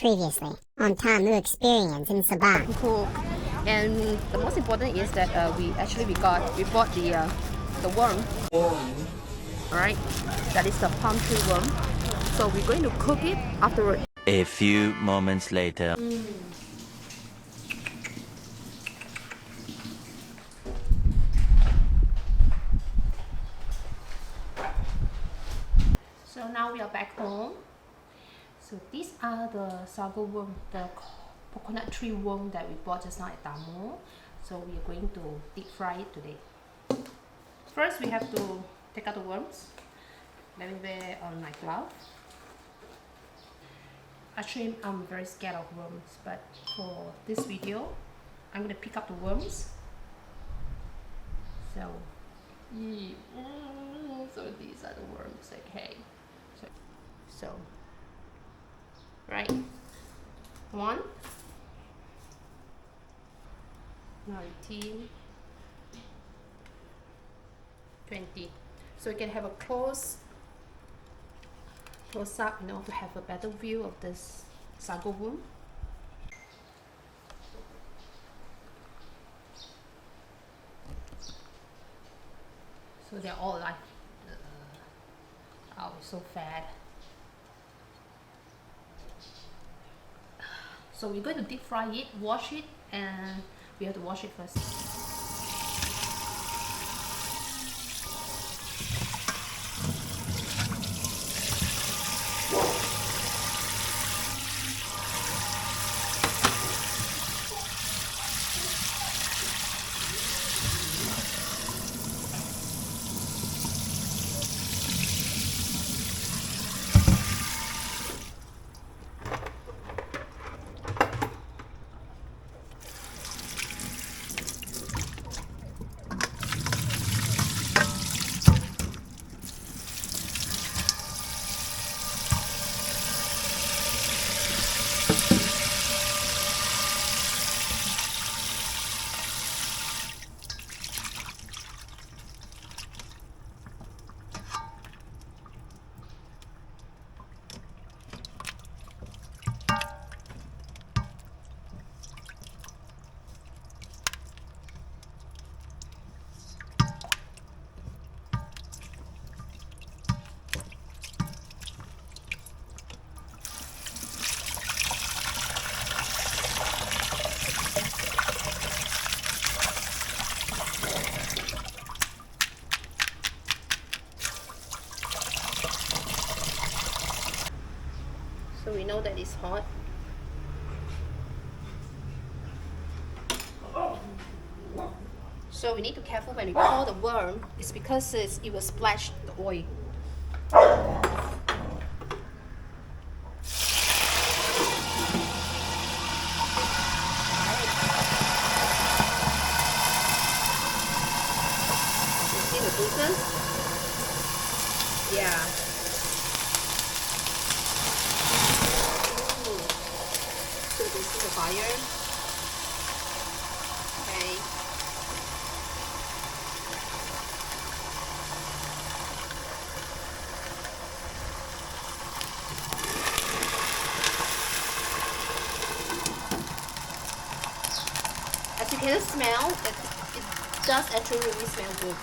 Previously on Tamu Experience in Sabah. Cool. And the most important is that we bought the worm. Alright, that is the palm tree worm. So we're going to cook it afterward. A few moments later. So now we are back home. So these are the sago worm, the coconut tree worm that we bought just now at Tamu. So we are going to deep fry it today. First we have to take out the worms. Let me wear on my glove. Actually, I'm very scared of worms, but for this video, I'm going to pick up the worms. So these are the worms, okay. So right, 1, 19, 20. So you can have a close up, to have a better view of this sago worm. So they're all like, oh, it's so fat. So we're going to deep fry it, wash it, and we have to wash it first. So we know that it's hot. So we need to be careful when we pour the worm. It's because it will splash the oil. You see the bruises? Yeah. So you can see the fire. Okay. As you can smell, it does actually really smell good.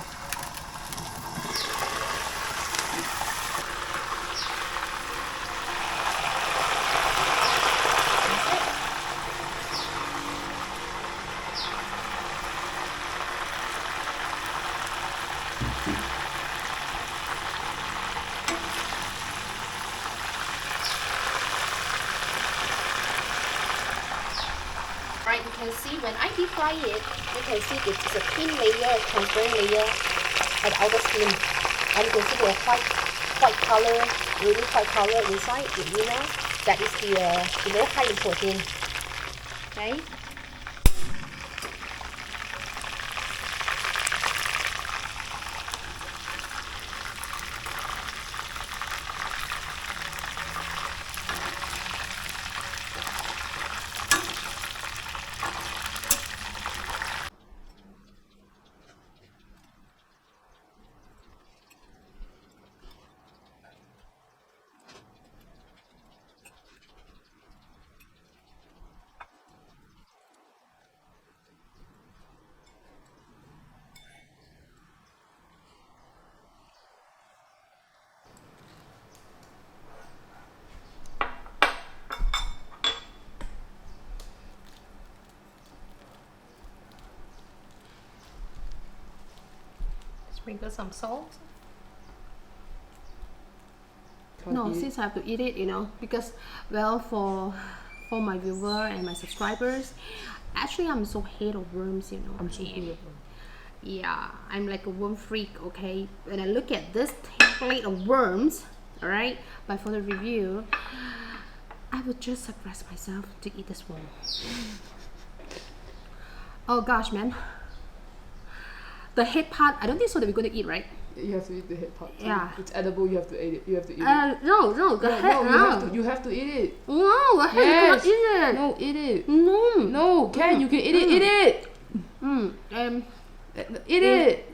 Right, you can see when I deep fry it, you can see it's a thin layer, a transparent layer at the outer skin. And you can see the white color, really white color inside. That is the high in protein. Okay. Sprinkle some salt. No, since I have to eat it, you know, because well, for my viewer and my subscribers, actually I'm so hate of worms, you know. I'm so good at them. Yeah, I'm like a worm freak. Okay, when I look at this plate of worms, all right, but for the review, I would just suppress myself to eat this worm. Oh gosh, man. The head part, I don't think so that we're going to eat, right? You have to eat the head part too. Yeah. It's edible, you have to eat it. You have to eat it. No, the Yeah, head, no, you have to eat it. No, the head, Yes. you cannot eat it. No, eat it. No. No, Ken, you can eat it. Eat it. Eat it.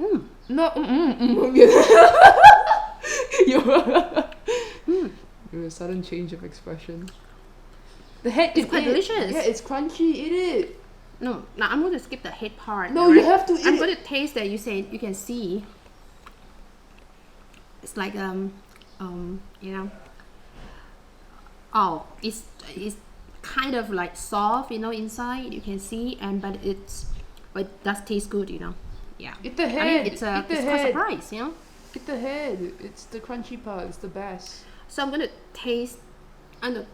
No. You're a sudden change of expression. The head It's can quite eat. delicious. Yeah, it's crunchy. Eat it. No, now I'm going to skip the head part. No, you have to eat I'm it. going to taste that. You say you can see. It's like you know. Oh, it's kind of like soft, you know, inside. You can see, but it does taste good, you know. Yeah. Eat the I head. mean, it's Eat the quite head. surprise, you know. Eat the head. It's the crunchy part. It's the best. So I'm gonna taste. No,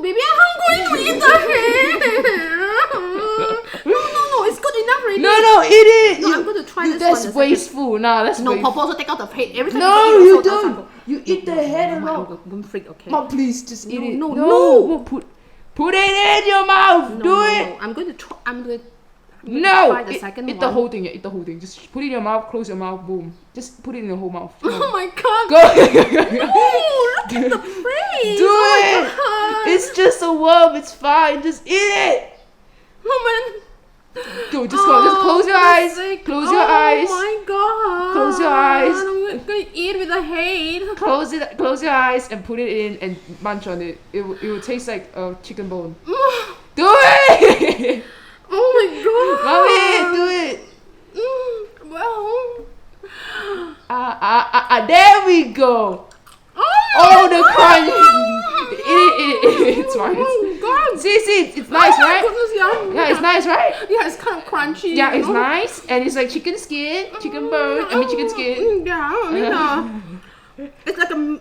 baby, I'm going to eat the head. No, it's good enough already. No, eat it. No, I'm going to try this That's one. wasteful. Nah, that's No, wasteful. Papa also take out the head. Every time No, you you eat also, don't. You eat the head I'm alone. a worm freak, okay? Mom, please just eat it. No. Put it in your mouth. No, Do no, it. no. I'm going to try. No. Try the second eat one. the whole thing. Yeah, eat the whole thing. Just put it in your mouth. Close your mouth. Boom. Just put it in your whole mouth. Come Oh on. my god. Go. Oh, look at the face. Do Oh my it. God. It's just a worm. It's fine. Just eat it. Oh man. Go. Just go. Just close your eyes. Close your eyes. Oh my god. Close your eyes. I'm going to eat with the head. Close it. Close your eyes and put it in and munch on it. It will taste like a chicken bone. Do it. Oh my god. Mommy, do it. Well. There we go. Oh, the crunch. It's fine. Oh god. See, it's nice, Oh my right? goodness, Yeah, it's nice, right? Yeah, it's kind of crunchy. Yeah, you it's know? nice, and it's like chicken skin, chicken bone. I mean, chicken skin. Yeah, I mean, it's like a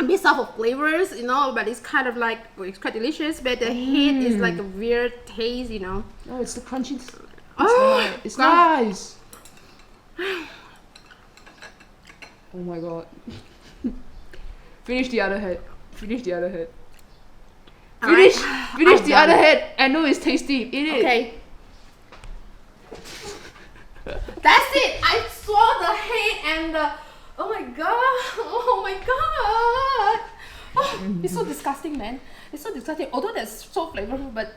mix of flavors, you know, but it's kind of like, it's quite delicious, but the head is like a weird taste, you know. Oh, it's the crunchy. It's God. nice. Oh my god. Finish the other head. Finish the other head. Finish I'm the done. other head. I know it's tasty. Eat it. Okay. That's it. I saw the head and the. Oh my god. Oh my god. Oh, it's so disgusting, man. It's so disgusting. Although that's so flavorful, but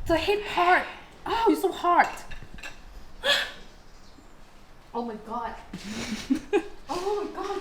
the head part. Oh, it's so hard. Oh my god. Oh my god.